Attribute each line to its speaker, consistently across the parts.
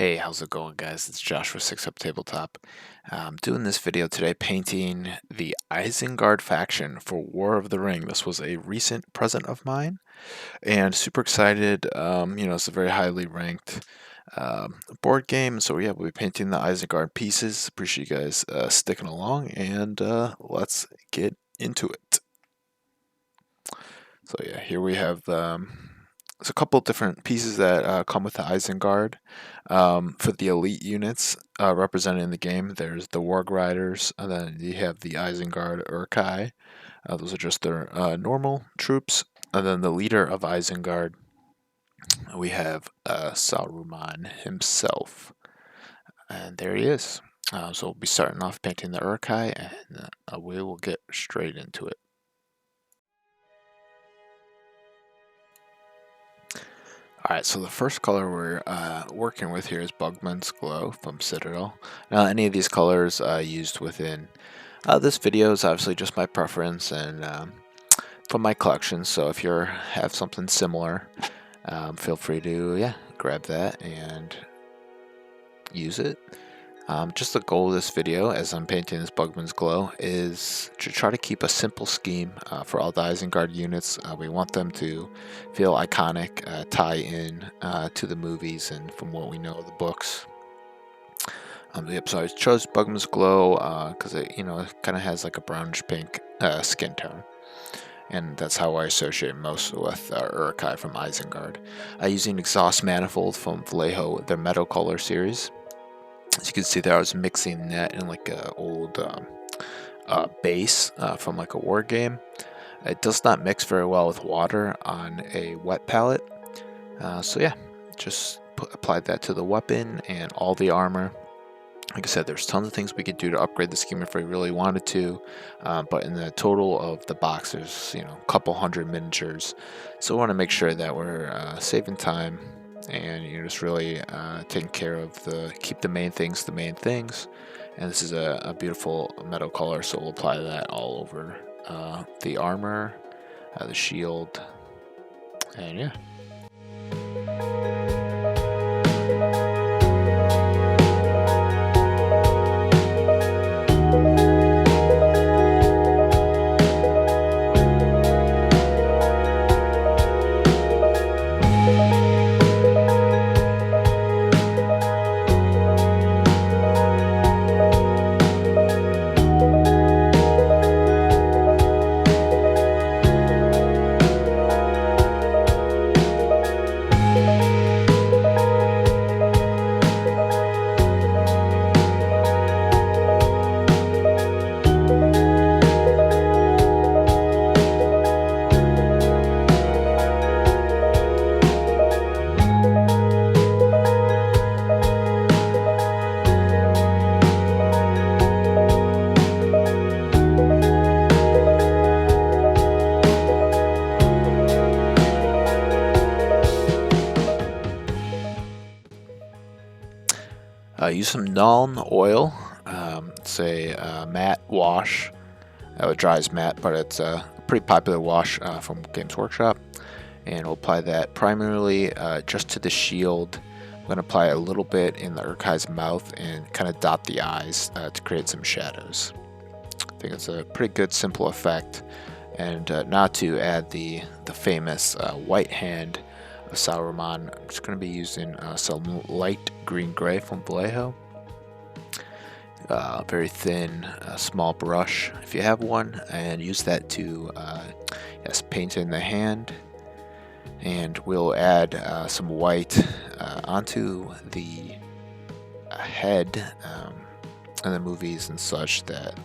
Speaker 1: Hey, how's it going, guys? It's Josh with 6 Up Tabletop. I'm doing this video today painting the Isengard faction for War of the Ring. This was a recent present of mine, and super excited. It's a very highly ranked board game, so yeah, we'll be painting the Isengard pieces. Appreciate you guys sticking along, and let's get into it. So yeah, here we have there's a couple different pieces that come with the Isengard. For the elite units represented in the game, there's the Warg Riders, and then you have the Isengard Uruk Hai. Those are just their normal troops. And then the leader of Isengard, we have Saruman himself. And there he is. So we'll be starting off painting the Uruk Hai, and we will get straight into it. Alright, so the first color we're working with here is Bugman's Glow from Citadel. Now, any of these colors used within this video is obviously just my preference and from my collection, so if you have something similar, feel free to grab that and use it. Just the goal of this video, as I'm painting this Bugman's Glow, is to try to keep a simple scheme for all the Isengard units. We want them to feel iconic, tie in to the movies and from what we know of the books. So I chose Bugman's Glow because it kind of has like a brownish pink skin tone. And that's how I associate most with Uruk Hai from Isengard. Using Exhaust Manifold from Vallejo, their Metal Color series. As you can see there, I was mixing that in like an old base from like a war game. It does not mix very well with water on a wet palette. So yeah, just applied that to the weapon and all the armor. Like I said, there's tons of things we could do to upgrade the scheme if we really wanted to, but in the total of the box, there's a couple hundred miniatures. So we want to make sure that we're saving time and just really taking care of keep the main things. And this is a beautiful metal color, so we'll apply that all over the armor, the shield, and yeah. Use some Nuln oil. It's a matte wash. It dries matte, but it's a pretty popular wash from Games Workshop. And we'll apply that primarily just to the shield. I'm going to apply a little bit in the Uruk Hai's mouth and kind of dot the eyes to create some shadows. I think it's a pretty good, simple effect. And not to add the famous white hand of Saruman, I'm just going to be using some light green-gray from Vallejo. Very thin, small brush, if you have one, and use that to paint in the hand. And we'll add some white onto the head in the movies and such, that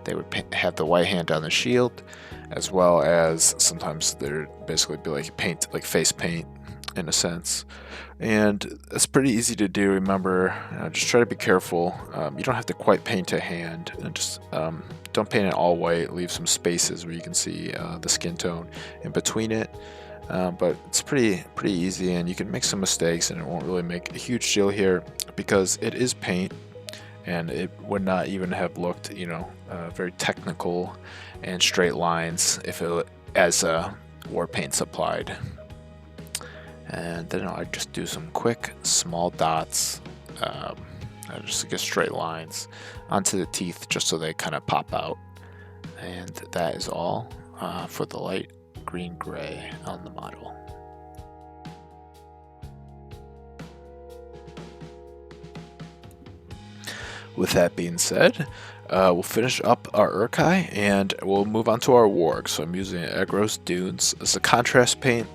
Speaker 1: they would have the white hand on the shield, as well as sometimes there'd basically be like face paint in a sense. And it's pretty easy to do. Remember, just try to be careful. You don't have to quite paint a hand, and just don't paint it all white. Leave some spaces where you can see the skin tone in between it. But it's pretty easy, and you can make some mistakes and it won't really make a huge deal here because it is paint, and it would not even have looked very technical and straight lines if it as war paint's applied. And then I just do some quick small dots just get straight lines onto the teeth just so they kind of pop out. And that is all for the light green-gray on the model. With that being said, we'll finish up our Uruk Hai and we'll move on to our warg. So I'm using Agros Dunes as a contrast paint.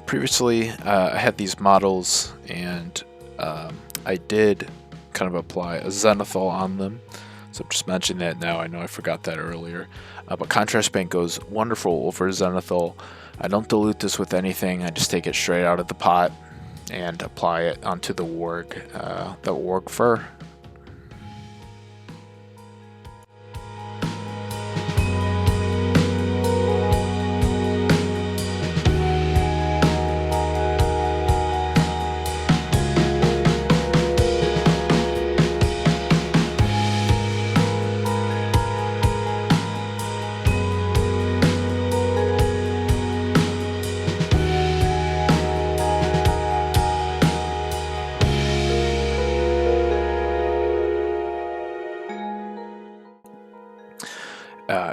Speaker 1: Previously, I had these models and I did kind of apply a zenithal on them. So I'm just mentioning that now. I know I forgot that earlier. But contrast paint goes wonderful over zenithal. I don't dilute this with anything. I just take it straight out of the pot and apply it onto the warg fur.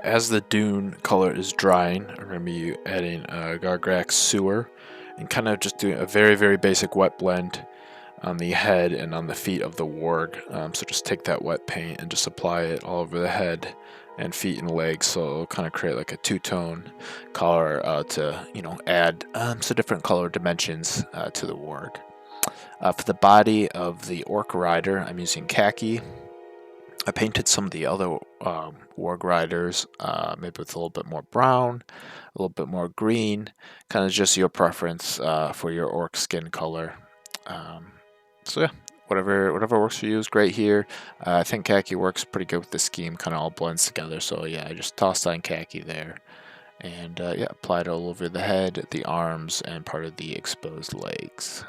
Speaker 1: As the dune color is drying, I'm going to be adding gargaraks sewer and kind of just doing a very, very basic wet blend on the head and on the feet of the warg. So just take that wet paint and just apply it all over the head and feet and legs, so it'll kind of create like a two-tone color to add some different color dimensions to the warg. For the body of the Warg Rider, I'm using khaki. I painted some of the other Warg Riders, maybe with a little bit more brown, a little bit more green, kind of just your preference for your orc skin color. So yeah, whatever works for you is great here. I think khaki works pretty good with the scheme, kind of all blends together. So yeah, I just tossed on khaki there. And yeah, applied it all over the head, the arms, and part of the exposed legs.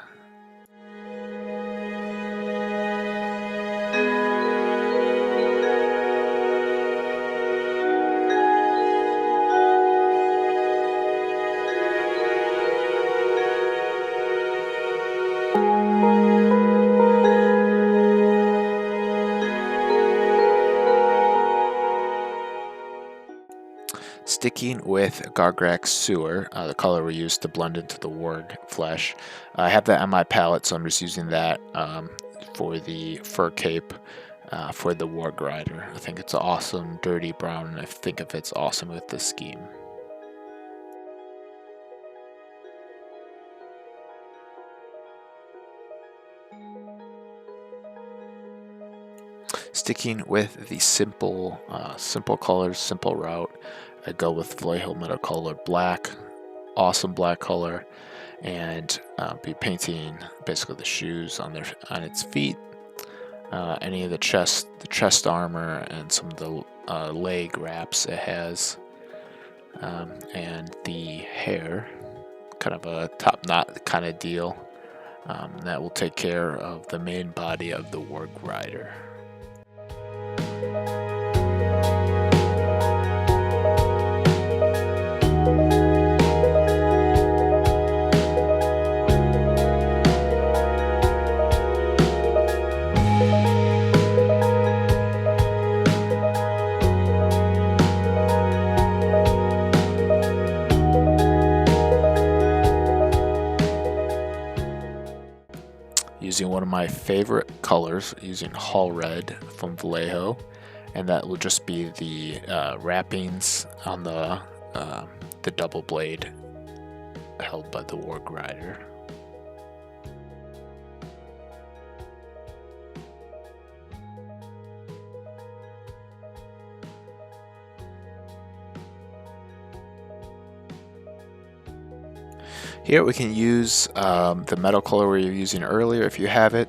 Speaker 1: Sticking with gargaraks sewer, the color we used to blend into the warg flesh. I have that on my palette, so I'm just using that for the fur cape for the Warg Rider. I think it's an awesome dirty brown, and I think it fits awesome with the scheme. Sticking with the simple colors, simple route, I go with Vallejo Metal Color Black, awesome black color, and be painting basically the shoes on its feet, any of the chest armor, and some of the leg wraps it has, and the hair, kind of a top knot kind of deal. That will take care of the main body of the Warg Rider. Using one of my favorite colors, using Hall Red from Vallejo, and that will just be the wrappings on the double blade held by the Warg Rider. Here we can use the metal color we were using earlier if you have it.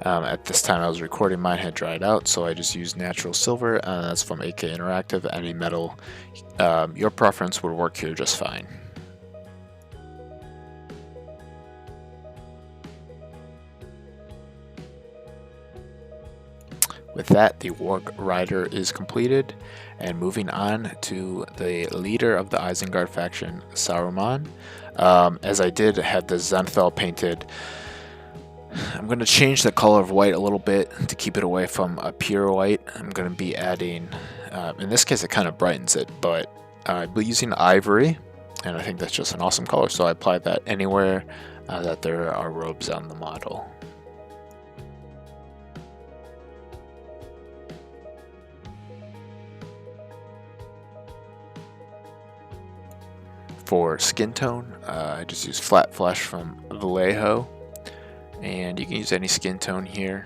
Speaker 1: At this time I was recording, mine had dried out, so I just used natural silver. That's from AK Interactive. Any metal, your preference would work here just fine. With that, the Warg Rider is completed, and moving on to the leader of the Isengard faction, Saruman. As I did have the Zenithal painted, I'm going to change the color of white a little bit to keep it away from a pure white. I'm going to be adding, in this case it kind of brightens it, but I'll be using ivory, and I think that's just an awesome color, so I apply that anywhere that there are robes on the model. For skin tone, I just use Flat Flesh from Vallejo, and you can use any skin tone here.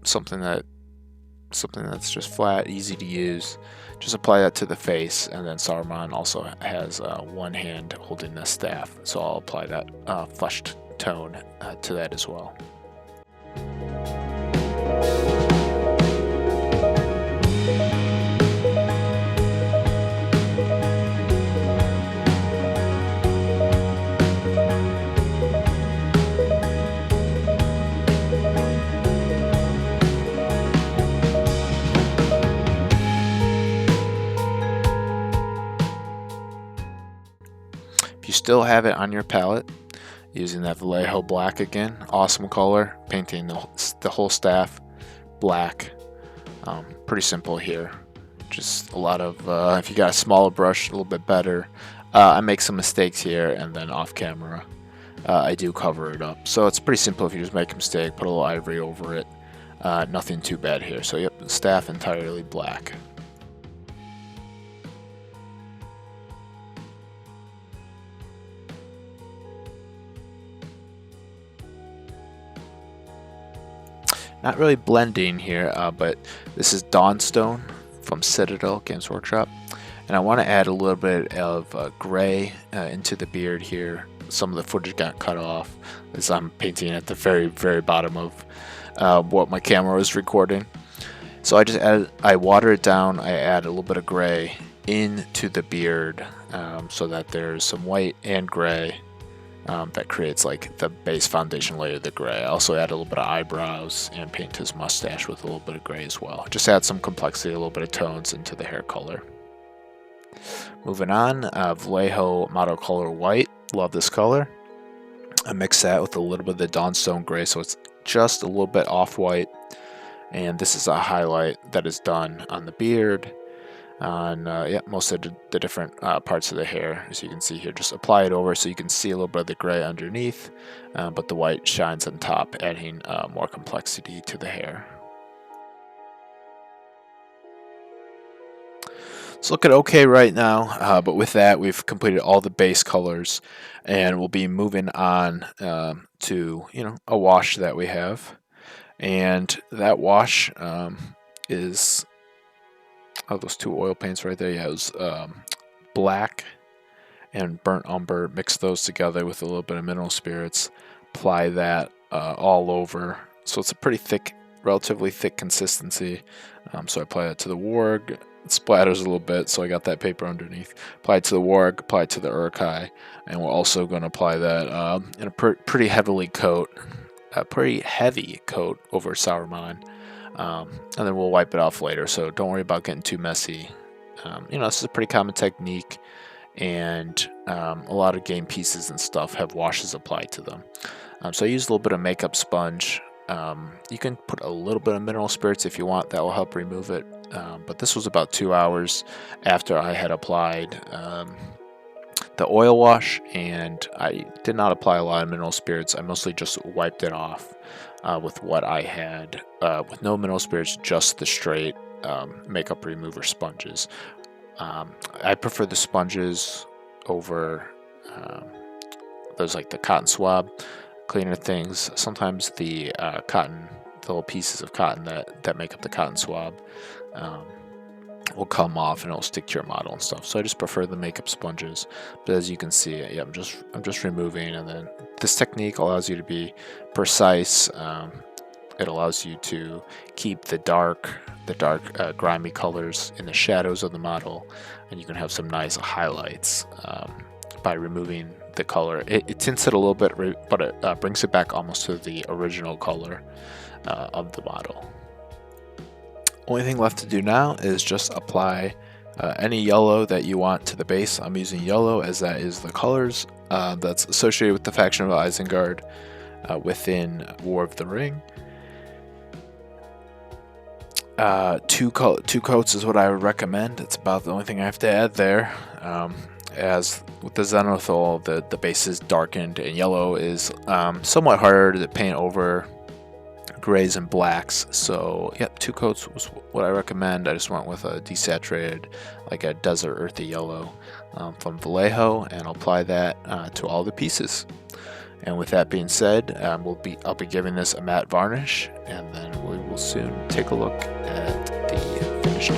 Speaker 1: Something that's just flat, easy to use. Just apply that to the face, and then Saruman also has one hand holding the staff, so I'll apply that fleshed tone to that as well. If you still have it on your palette, using that Vallejo black again, awesome color, painting the whole staff black. Pretty simple here. Just a lot of, if you got a smaller brush, a little bit better. I make some mistakes here, and then off camera, I do cover it up. So it's pretty simple if you just make a mistake, put a little ivory over it. Nothing too bad here. So yep, the staff entirely black. Not really blending here, but this is Dawnstone from Citadel Games Workshop, and I want to add a little bit of gray into the beard here. Some of the footage got cut off as I'm painting at the very bottom of what my camera was recording. So I water it down, I add a little bit of gray into the beard so that there's some white and gray. That creates like the base foundation layer of the gray. I also add a little bit of eyebrows and paint his mustache with a little bit of gray as well. Just add some complexity, a little bit of tones into the hair color. Moving on, Vallejo Model Color White. Love this color. I mix that with a little bit of the Dawnstone gray, so it's just a little bit off-white. And this is a highlight that is done on the beard, on most of the different parts of the hair, as you can see here. Just apply it over so you can see a little bit of the gray underneath, but the white shines on top, adding more complexity to the hair. It's looking okay right now, but with that we've completed all the base colors, and we'll be moving on to a wash that we have, and that wash is those two oil paints right there. Yeah, it was black and burnt umber. Mix those together with a little bit of mineral spirits. Apply that all over. So it's a pretty thick, relatively thick consistency. So I apply that to the warg. It splatters a little bit, so I got that paper underneath. Apply it to the warg, apply it to the Uruk Hai, and we're also going to apply that in a pretty heavy coat over Saruman. And then we'll wipe it off later, so don't worry about getting too messy. This is a pretty common technique, and a lot of game pieces and stuff have washes applied to them. So I use a little bit of makeup sponge. You can put a little bit of mineral spirits if you want, that will help remove it. But this was about 2 hours after I had applied the oil wash, and I did not apply a lot of mineral spirits. I mostly just wiped it off with what I had, with no mineral spirits, just the straight makeup remover sponges. I prefer the sponges over those, like the cotton swab cleaner things. Sometimes the little pieces of cotton that make up the cotton swab will come off and it'll stick to your model and stuff. So I just prefer the makeup sponges. But as you can see, yeah, I'm just removing, and then this technique allows you to be precise. It allows you to keep the dark grimy colors in the shadows of the model, and you can have some nice highlights by removing the color. It tints it a little bit, but it brings it back almost to the original color of the model. Only thing left to do now is just apply any yellow that you want to the base. I'm using yellow as that is the colors that's associated with the faction of Isengard. within War of the Ring. Two coats is what I would recommend. It's about the only thing I have to add there. As with the Zenithal, the base is darkened, and yellow is somewhat harder to paint over grays and blacks. So yep, 2 coats was what I recommend. I just went with a desaturated, like a desert earthy yellow from Vallejo, and I'll apply that to all the pieces. And with that being said, I'll be giving this a matte varnish, and then we will soon take a look at the finished